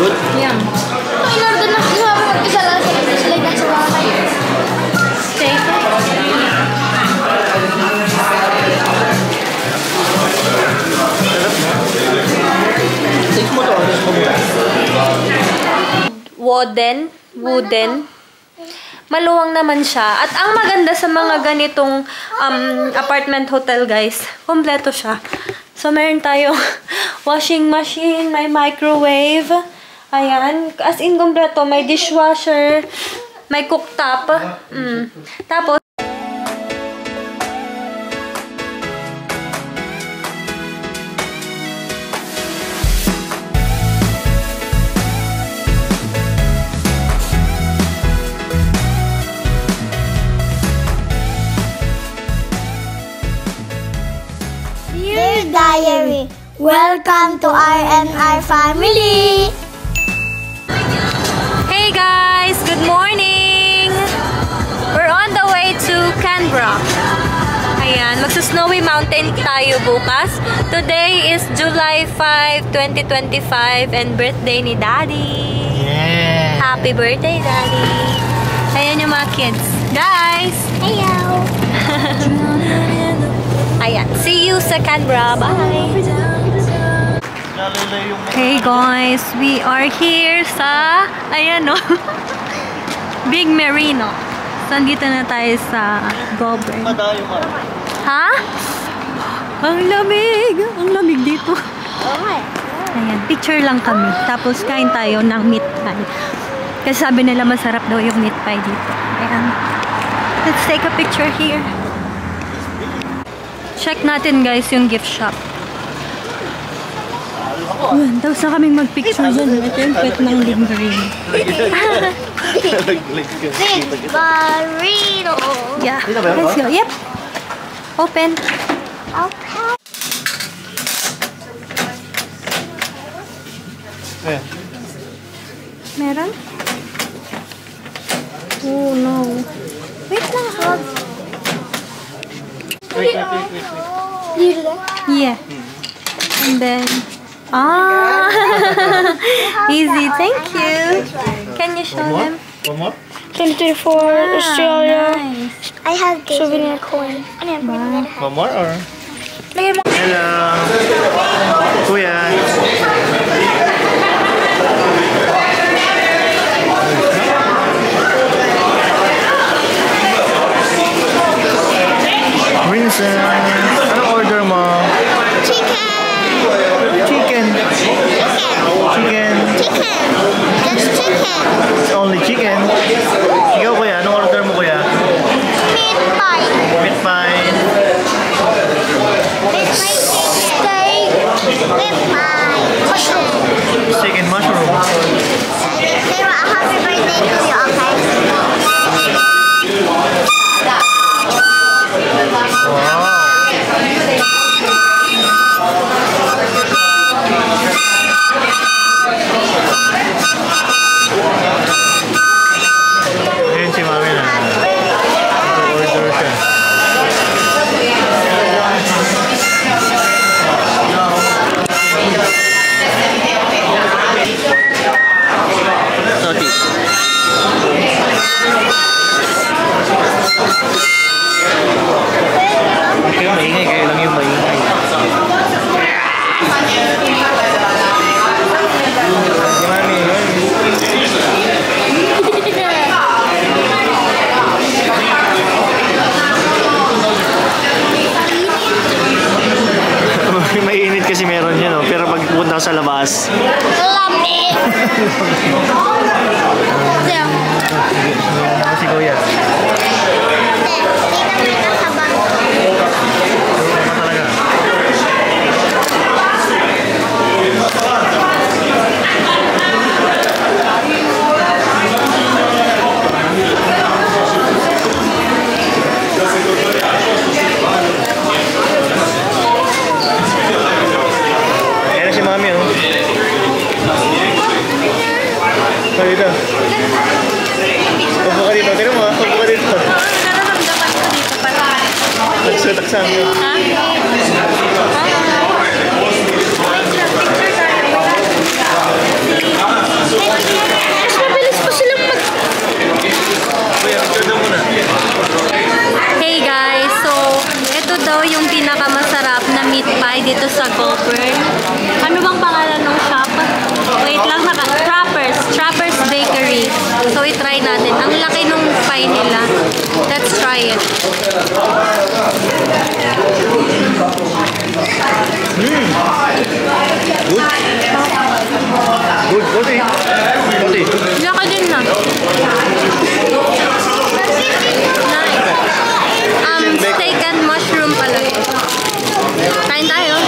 Good? Yum. In-order na kasi sabi mag-isa lang sila yung nasa wakay. Steak. Take mo to. Wooden. Maluwang naman siya. At ang maganda sa mga ganitong apartment hotel, guys, kompleto siya. So, meron tayong washing machine, may microwave. Ayan. As in, kompleto. May dishwasher, may cooktop. Tapos, Dear Diary, welcome to RNR family! hey guys! Good morning! We're on the way to Canberra. Ayan, magsa-Snowy Mountain tayo bukas. Today is July 5, 2025 and birthday ni Daddy. Yeah! Happy birthday, Daddy! Ayan yung mga kids. Guys! Hello! Ayan, see you sa Canberra. Bye! Hey guys, we are here sa, ayan o, Big Merino. So, andito na tayo sa Goulburn. Ha? Ang lamig! Ang lamig dito. Ayan, picture lang kami. Tapos, kain tayo ng meat pie. Kasi sabi nila masarap daw yung meat pie dito. Ayan. Let's take a picture here. Check natin guys yung gift shop. Ayan, tapos na kaming mag-picture dyan. Ito yung pet ng Big Merino. Big Burrito! Yeah, let's go. Yep. Open. Okay. Yeah. Meron? Oh no. Wait lang, hug. Wait. Do you do that? Yeah. And then, easy. Thank you. Can you show them? One more? 24 Australia. Nice. I have souvenir coin. One more or? Lagyan mo. Hello! Kuya! Princess! Anong order mo? Chicken. Chicken! Chicken! Chicken. Just chicken. It's only chicken. Ikaw kuya, anong order mo kuya? Meat pie. Meat pie. Meat pie steak. Meat pie. Mushroom. Steak and mushroom. Say a happy birthday to you, okay? Wow! Ayun si mami na. Ito order siya. Sorry. Kayo maingay, kayo lang yung maingay. Si mami, mainit kasi meron yun, no? Pero pag pupunta sa labas, Lamig. si kuya. Talaga. Ayan si mami, oh. Dito. Upo ka dito. Tira mo, upo ka dito. Nararamdaman ko dito pala. Nagsutak-sam yun. Ha? Wait lang, picture tayo. dito sa Goldberg. Ano bang pangalan ng shop? Wait lang, Trappers Bakery. So, i-try natin. Ang laki nung pie nila. Let's try it. Good. Good. Laki din na. Nice. Steak and mushroom pala. Kain tayo.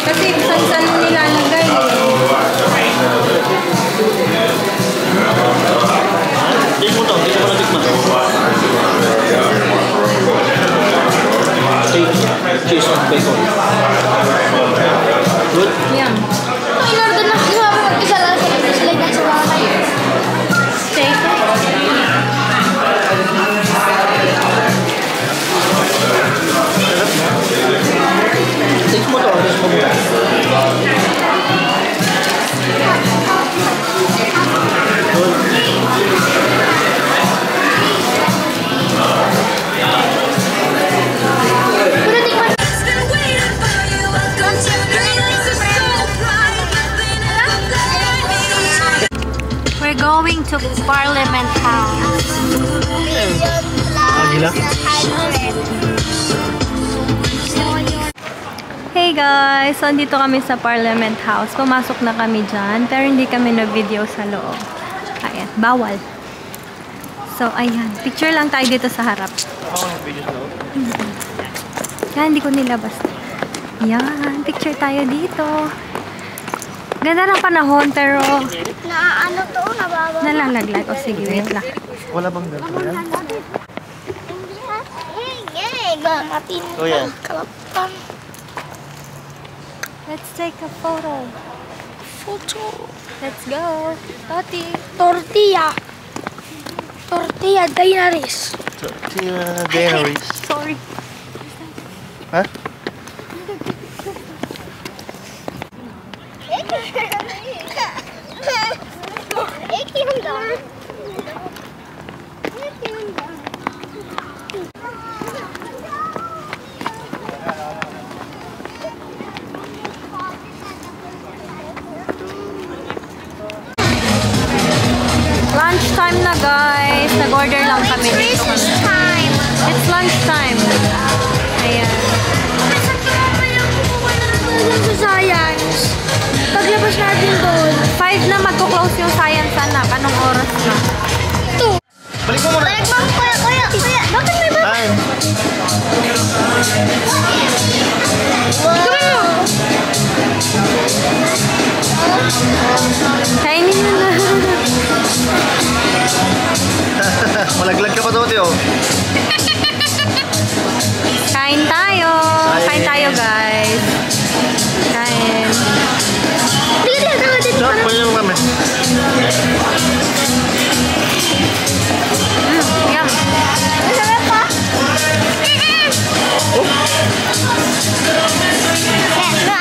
Kasi saan nilalagay eh. Hindi mo natikman. Cheese on bacon. Good? Yum. In-order na sila mag-isa lang sila na sa bahay. Steak. Take mo to. Tapos mo muna. Pero tikman. We're going to Parliament House. Agila? Hey guys! So, andito kami sa Parliament House. Pumasok na kami dyan, pero hindi kami na-video sa loob. Ayan, bawal. So, ayan. Picture lang tayo dito sa harap. Yan, hindi ko nilabas. Yan, picture tayo dito. Ganda ng panahon, pero Na ano to? Nababa. nalalaglag. O sige, wait lang. Wala bang ganito yan? Oh, yeah. Kalapang. Let's take a photo. Let's go. Toti. Tortilla. Tortilla Dainaris. Tortilla Dairies. Sorry. Ha? Lunchtime na guys. Nag-order lang kami. Time. It's lunchtime. Ayan. Sa science. Paglabas natin doon. 5 na magko-close yung science anak. Anong oras na? 2. Balik mo muna. Balik mo, kuya. Bakit may ba? Time. Gawin mo. Kainin mo na. Malaglag ka pa to, Tio. Kain tayo. Kain tayo guys. Kain. So, pwede mo kami. Yum. Masarap pa?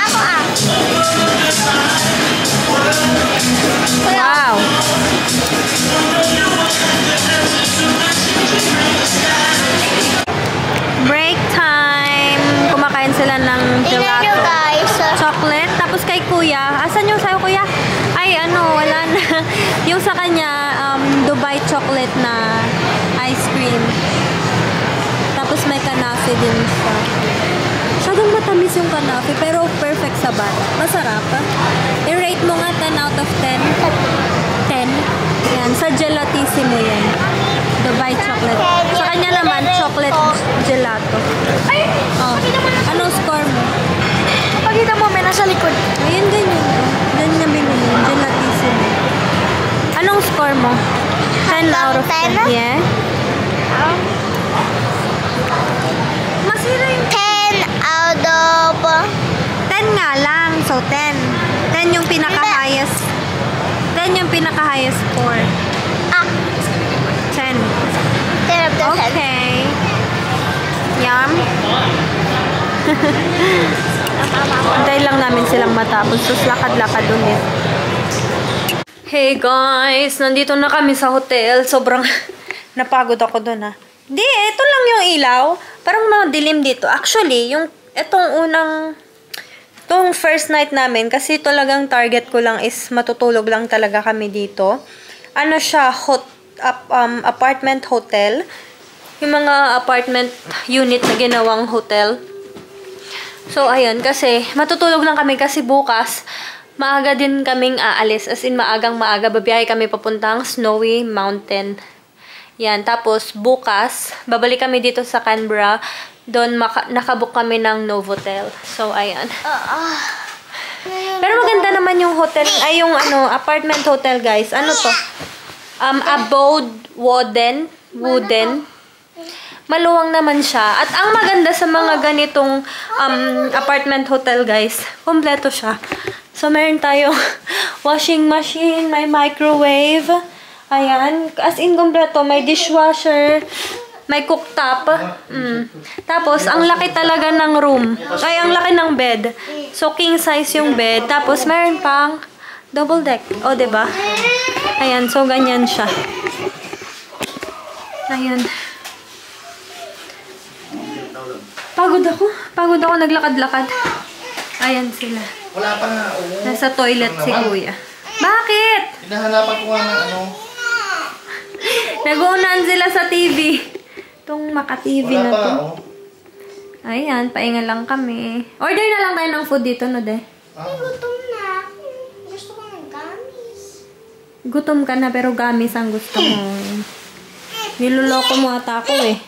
Ako Wow. Break time. Kumakain sila ng Tingnan nyo gelato. guys. Chocolate. Tapos kay kuya. Asan yung sa'yo kuya? Ay ano, wala na. Yung sa kanya, Dubai chocolate na ice cream. Tapos may kanafe din siya. Masyadong matamis yung kanafe, pero perfect sa bata. Masarap. I-rate mo nga 10 out of 10. 10. Yan, sa gelatissimo yan. Dubai chocolate. Sa kanya naman, chocolate gelato. Ay! Oh. Anong score mo? Pagkita mo, may nasa likod. Ayun, ganyan. Ganyan na binili. Gelatissimo. Anong score mo? 10 out of 10. Yeah? Masira yung 10 out of... 10 nga lang. So, 10. 10 yung pinaka-highest. 10 yung pinaka-highest score. 10. 10 of the 10. Okay. Yum. Antay lang namin silang matapos. Tapos lakad-lakad ulit. Hey guys, nandito na kami sa hotel. Sobrang napagod ako doon ha. Di, ito lang yung ilaw. Parang madilim dito. Actually, itong first night namin, kasi talagang target ko lang is matutulog lang talaga kami dito. Ano siya, apartment hotel. Yung mga apartment unit na ginawang hotel. So, ayun, kasi matutulog lang kami kasi bukas, maaga din kaming aalis. As in, maaga, babiyahe kami papuntang Snowy Mountain. Yan, tapos bukas, babalik kami dito sa Canberra. Doon, nakabook kami ng Novotel. So, ayan. Pero maganda naman yung hotel, yung apartment hotel, guys. Ano to? Abode wooden. Maluwang naman siya. At ang maganda sa mga ganitong apartment hotel, guys, kompleto siya. So, meron tayong washing machine, may microwave. Ayan. As in, kompleto. May dishwasher, may cooktop. Tapos, ang laki talaga ng room. Ay, ang laki ng bed. So, king size yung bed. Tapos, meron pang double deck. O, diba? Ayan. So, ganyan siya. Ayan. Pagod ako. Naglakad-lakad. Ayan sila. Wala pa nga. Nasa toilet si Kuya. Bakit? Hinahanapan ko nga ng Nag-uunan sila sa TV. Itong Maka-TV na to. Ayan, painga lang kami. Order na lang tayo ng food dito, no, de? Gutom na. Gusto ko ng gamis. Gutom ka na, pero gamis ang gusto mo. Niloloko mo ata ako, eh.